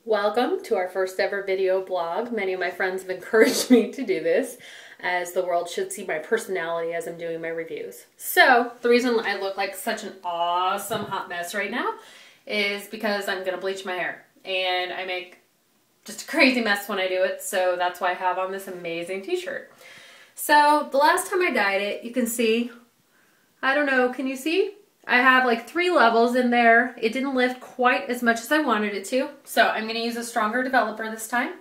Welcome to our first ever video blog. Many of my friends have encouraged me to do this as the world should see my personality as I'm doing my reviews. So the reason I look like such an awesome hot mess right now is because I'm gonna bleach my hair and I make just a crazy mess when I do it, so that's why I have on this amazing t-shirt. So the last time I dyed it, you can see, I don't know, can you see? I have like 3 levels in there. It didn't lift quite as much as I wanted it to, so I'm going to use a stronger developer this time.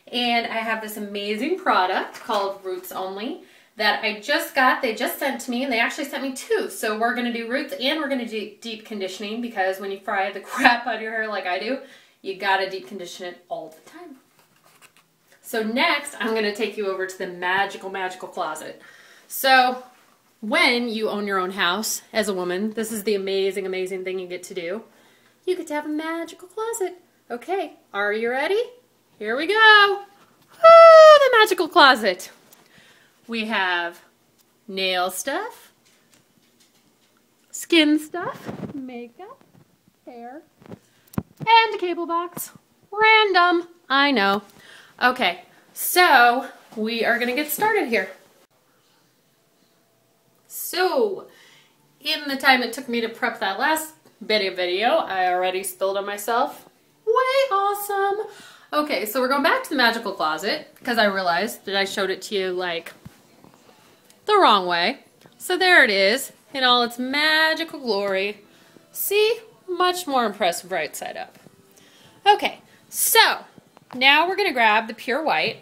And I have this amazing product called Roots Only that I just got. They just sent to me, and they actually sent me 2. So we're going to do roots and we're going to do deep conditioning, because when you fry the crap out of your hair like I do, you got to deep condition it all the time. So next, I'm going to take you over to the magical closet. So when you own your own house as a woman, this is the amazing thing you get to do. You get to have a magical closet. Okay, are you ready? Here we go. Woo, the magical closet. We have nail stuff, skin stuff, makeup, hair, and a cable box. Random, I know. Okay, so we are gonna get started here. So, in the time it took me to prep that last video, I already spilled on myself. Way awesome! Okay, so we're going back to the magical closet, because I realized that I showed it to you, like, the wrong way. So there it is, in all its magical glory. See? Much more impressive right side up. Okay, so now we're going to grab the Pure White,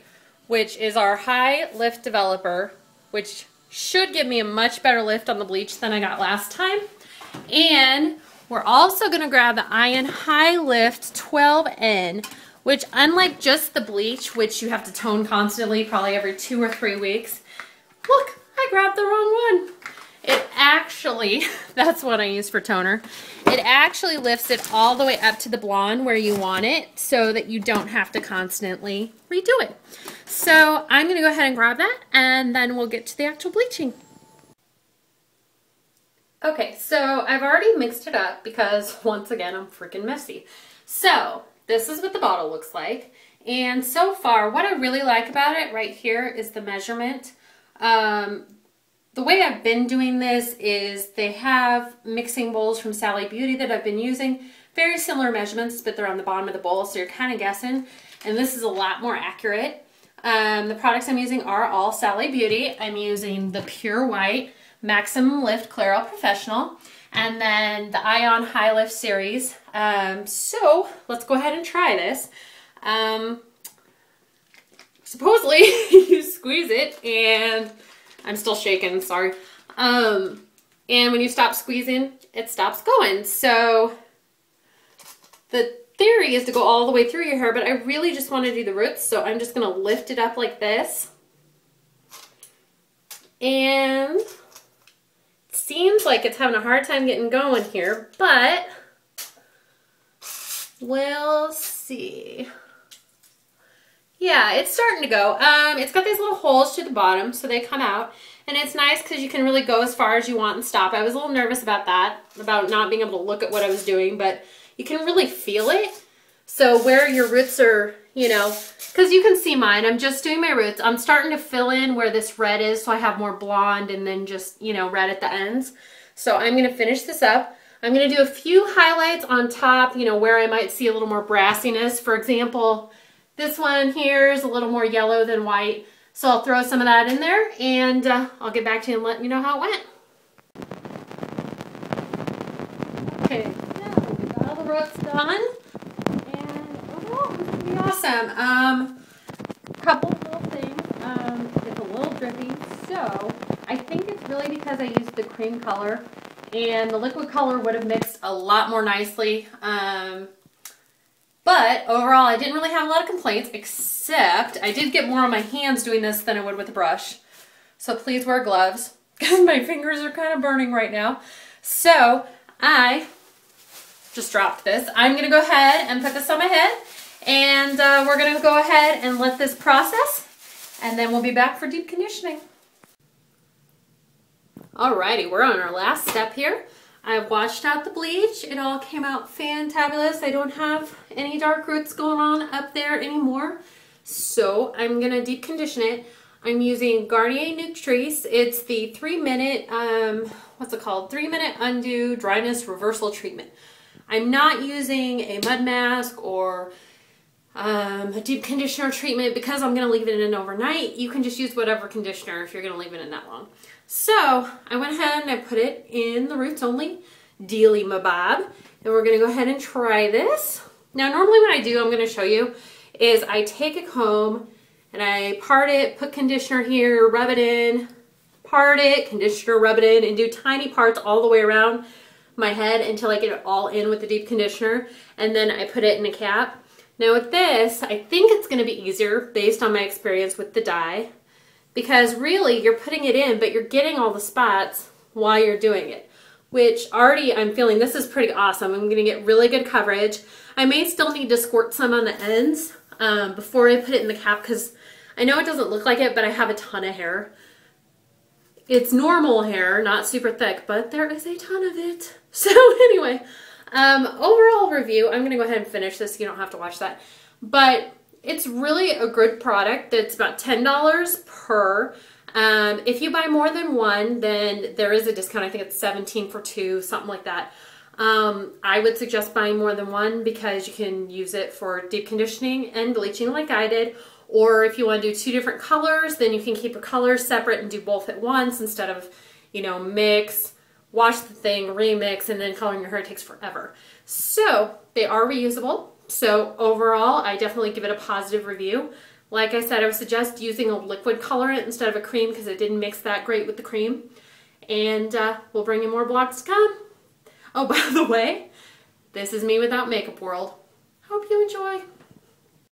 which is our high lift developer, which should give me a much better lift on the bleach than I got last time. And we're also going to grab the Iron High Lift 12N, which unlike just the bleach, which you have to tone constantly, probably every 2 or 3 weeks, look, I grabbed the wrong one. It actually, that's what I use for toner, it actually lifts it all the way up to the blonde where you want it, so that you don't have to constantly redo it. So I'm going to go ahead and grab that, and then we'll get to the actual bleaching. Okay, so I've already mixed it up because, once again, I'm freaking messy. So this is what the bottle looks like, and so far what I really like about it right here is the measurement. The way I've been doing this is they have mixing bowls from Sally Beauty that I've been using. Very similar measurements, but they're on the bottom of the bowl, so you're kind of guessing. And this is a lot more accurate. The products I'm using are all Sally Beauty. I'm using the Pure White Maximum Lift Clairol Professional, and then the Ion High Lift series. So let's go ahead and try this. Supposedly you squeeze it, and I'm still shaking, sorry. And when you stop squeezing, it stops going. So the theory is to go all the way through your hair, but I really just want to do the roots, so I'm just going to lift it up like this. And it seems like it's having a hard time getting going here, but we'll see. Yeah, it's starting to go. It's got these little holes to the bottom, so they come out. And it's nice because you can really go as far as you want and stop. I was a little nervous about that, about not being able to look at what I was doing, but you can really feel it. So where your roots are, you know, because you can see mine. I'm just doing my roots. I'm starting to fill in where this red is, so I have more blonde and then just, you know, red at the ends. So I'm going to finish this up. I'm going to do a few highlights on top, you know, where I might see a little more brassiness. For example, this one here is a little more yellow than white, so I'll throw some of that in there, and I'll get back to you and let you know how it went. Okay, so we got all the roots done, and overall this is going to be awesome. Couple of little things, it's a little drippy, so I think it's really because I used the cream color, and the liquid color would have mixed a lot more nicely. But overall, I didn't really have a lot of complaints, except I did get more on my hands doing this than I would with a brush. So please wear gloves, because my fingers are kind of burning right now. So I just dropped this. I'm going to go ahead and put this on my head, and we're going to go ahead and let this process, and then we'll be back for deep conditioning. Alrighty, we're on our last step here. I washed out the bleach. It all came out fantabulous. I don't have any dark roots going on up there anymore. So I'm gonna deep condition it. I'm using Garnier Nutrice. It's the 3-minute, what's it called? 3-minute undo dryness reversal treatment. I'm not using a mud mask or a deep conditioner treatment because I'm going to leave it in overnight. You can just use whatever conditioner if you're going to leave it in that long. So I went ahead and I put it in the roots only Dealy Mabob. And we're going to go ahead and try this. Now normally what I do, I'm going to show you, is I take a comb and I part it, put conditioner here, rub it in, part it, conditioner, rub it in, and do tiny parts all the way around my head until I get it all in with the deep conditioner. And then I put it in a cap. Now with this, I think it's going to be easier based on my experience with the dye, because really you're putting it in, but you're getting all the spots while you're doing it, which already I'm feeling this is pretty awesome. I'm going to get really good coverage. I may still need to squirt some on the ends before I put it in the cap, because I know it doesn't look like it, but I have a ton of hair. It's normal hair, not super thick, but there is a ton of it. So anyway, overall review, I'm going to go ahead and finish this so you don't have to watch that. But it's really a good product. It's about $10 per. If you buy more than one, then there is a discount. I think it's $17 for 2, something like that. I would suggest buying more than one because you can use it for deep conditioning and bleaching like I did. Or if you want to do 2 different colors, then you can keep your colors separate and do both at once instead of, you know, mix, wash the thing, remix, and then coloring your hair takes forever. So they are reusable. So overall, I definitely give it a positive review. Like I said, I would suggest using a liquid colorant instead of a cream because it didn't mix that great with the cream. And we'll bring you more vlogs to come. Oh, by the way, this is me without makeup world. Hope you enjoy.